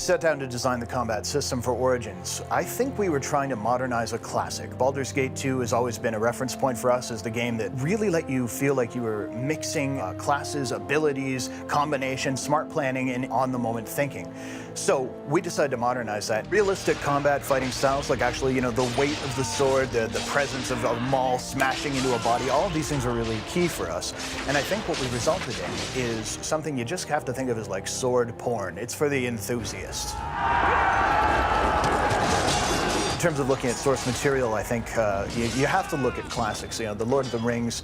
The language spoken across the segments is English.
set down to design the combat system for Origins, I think we were trying to modernize a classic. Baldur's Gate 2 has always been a reference point for us as the game that really let you feel like you were mixing classes, abilities, combinations, smart planning, and on-the-moment thinking. So we decided to modernize that. Realistic combat fighting styles, like actually, you know, the weight of the sword, the presence of a maul smashing into a body, all of these things are really key for us. And I think what we resulted in is something you just have to think of as like sword porn. It's for the enthusiast. In terms of looking at source material, I think you have to look at classics. You know, the Lord of the Rings,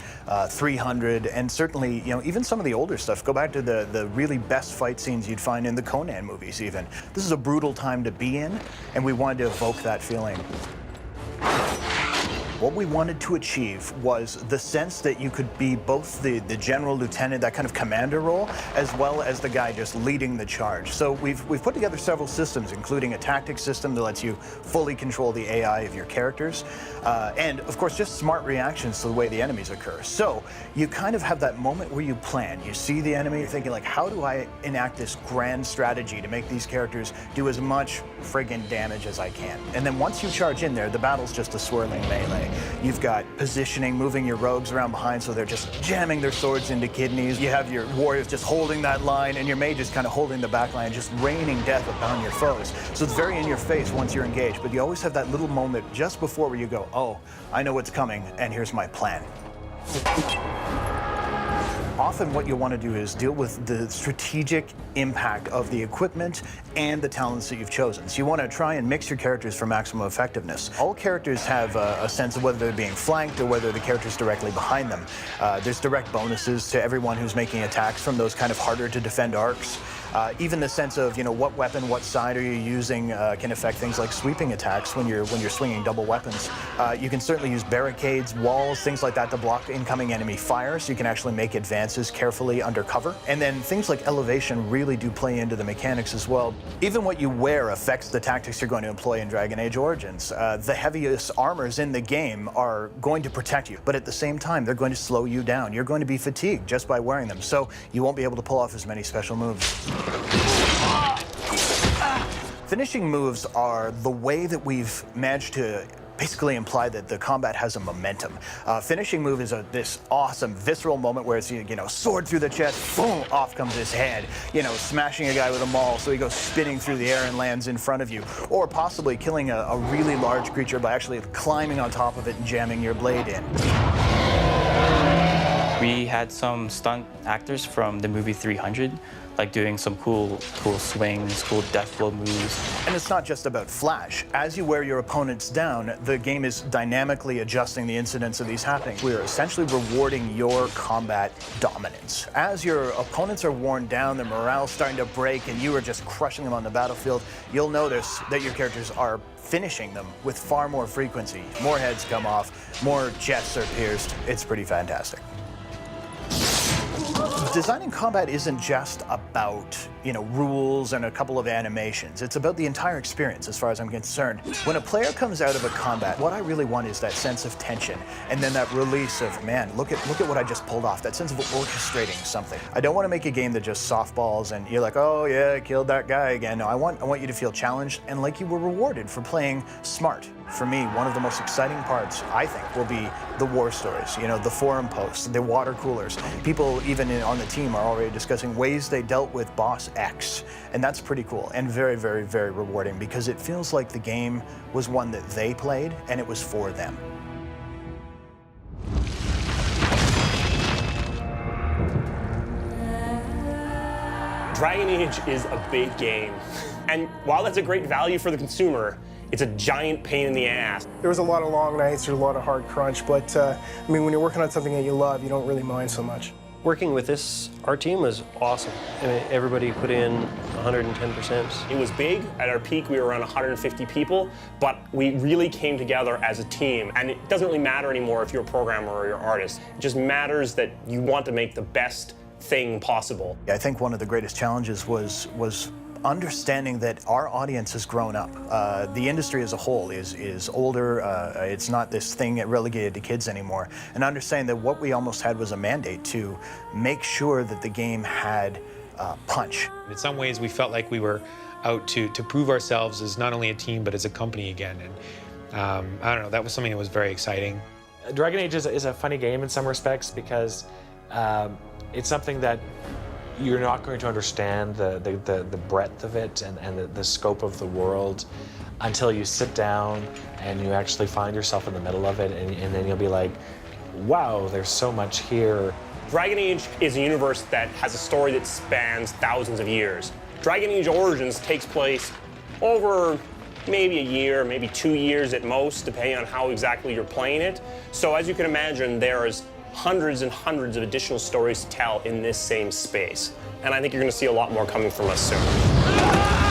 300, and certainly, you know, even some of the older stuff. Go back to the really best fight scenes you'd find in the Conan movies, even. This is a brutal time to be in, and we wanted to evoke that feeling. What we wanted to achieve was the sense that you could be both the general, lieutenant, that kind of commander role, as well as the guy just leading the charge. So we've put together several systems, including a tactics system that lets you fully control the AI of your characters, and of course just smart reactions to the way the enemies occur. So you kind of have that moment where you plan. You see the enemy, you're thinking like, how do I enact this grand strategy to make these characters do as much friggin' damage as I can? And then once you charge in there, the battle's just a swirling melee. You've got positioning, moving your rogues around behind so they're just jamming their swords into kidneys. You have your warriors just holding that line, and your mages kind of holding the back line, just raining death upon your foes. So it's very in your face once you're engaged, but you always have that little moment just before where you go, oh, I know what's coming, and here's my plan. Often what you want to do is deal with the strategic impact of the equipment and the talents that you've chosen. So you want to try and mix your characters for maximum effectiveness. All characters have a sense of whether they're being flanked or whether the character's directly behind them. There's direct bonuses to everyone who's making attacks from those kind of harder to defend arcs. Even the sense of, you know, what weapon, what side are you using can affect things like sweeping attacks when you're swinging double weapons. You can certainly use barricades, walls, things like that to block incoming enemy fire, so you can actually make advances carefully under cover. And then things like elevation really do play into the mechanics as well. Even what you wear affects the tactics you're going to employ in Dragon Age Origins. The heaviest armors in the game are going to protect you, but at the same time, they're going to slow you down. You're going to be fatigued just by wearing them, so you won't be able to pull off as many special moves. Finishing moves are the way that we've managed to basically imply that the combat has a momentum. Finishing move is this awesome visceral moment where it's, you know, sword through the chest, boom, off comes his head. You know, smashing a guy with a maul so he goes spinning through the air and lands in front of you. Or possibly killing a really large creature by actually climbing on top of it and jamming your blade in. We had some stunt actors from the movie 300, like doing some cool swings, cool death blow moves. And it's not just about flash. As you wear your opponents down, the game is dynamically adjusting the incidence of these happening. We are essentially rewarding your combat dominance. As your opponents are worn down, their morale's starting to break, and you are just crushing them on the battlefield, you'll notice that your characters are finishing them with far more frequency. More heads come off, more chests are pierced. It's pretty fantastic. Designing combat isn't just about, you know, rules and a couple of animations. It's about the entire experience, as far as I'm concerned. When a player comes out of a combat, what I really want is that sense of tension, and then that release of, man, look at what I just pulled off. That sense of orchestrating something. I don't want to make a game that just softballs and you're like, oh yeah, I killed that guy again. No, I want you to feel challenged and like you were rewarded for playing smart. For me, one of the most exciting parts, I think, will be the war stories. You know, the forum posts, the water coolers. People, even on the team, are already discussing ways they dealt with Boss X. And that's pretty cool and very, very, very rewarding because it feels like the game was one that they played and it was for them. Dragon Age is a big game. And while that's a great value for the consumer, it's a giant pain in the ass. There was a lot of long nights, there's a lot of hard crunch, but I mean, when you're working on something that you love, you don't really mind so much. Working with our team was awesome. I mean, everybody put in 110%. It was big. At our peak, we were around 150 people, but we really came together as a team. And it doesn't really matter anymore if you're a programmer or you're an artist. It just matters that you want to make the best thing possible. I think one of the greatest challenges was understanding that our audience has grown up. The industry as a whole is older. It's not this thing relegated to kids anymore. And understanding that what we almost had was a mandate to make sure that the game had punch. In some ways, we felt like we were out to prove ourselves as not only a team but as a company again. And I don't know, that was something that was very exciting. Dragon Age is a funny game in some respects because it's something that you're not going to understand the breadth of it and the scope of the world until you sit down and you actually find yourself in the middle of it, and then you'll be like, wow, there's so much here. Dragon Age is a universe that has a story that spans thousands of years. Dragon Age Origins takes place over maybe a year, maybe 2 years at most, depending on how exactly you're playing it. So as you can imagine, there's hundreds and hundreds of additional stories to tell in this same space. And I think you're going to see a lot more coming from us soon.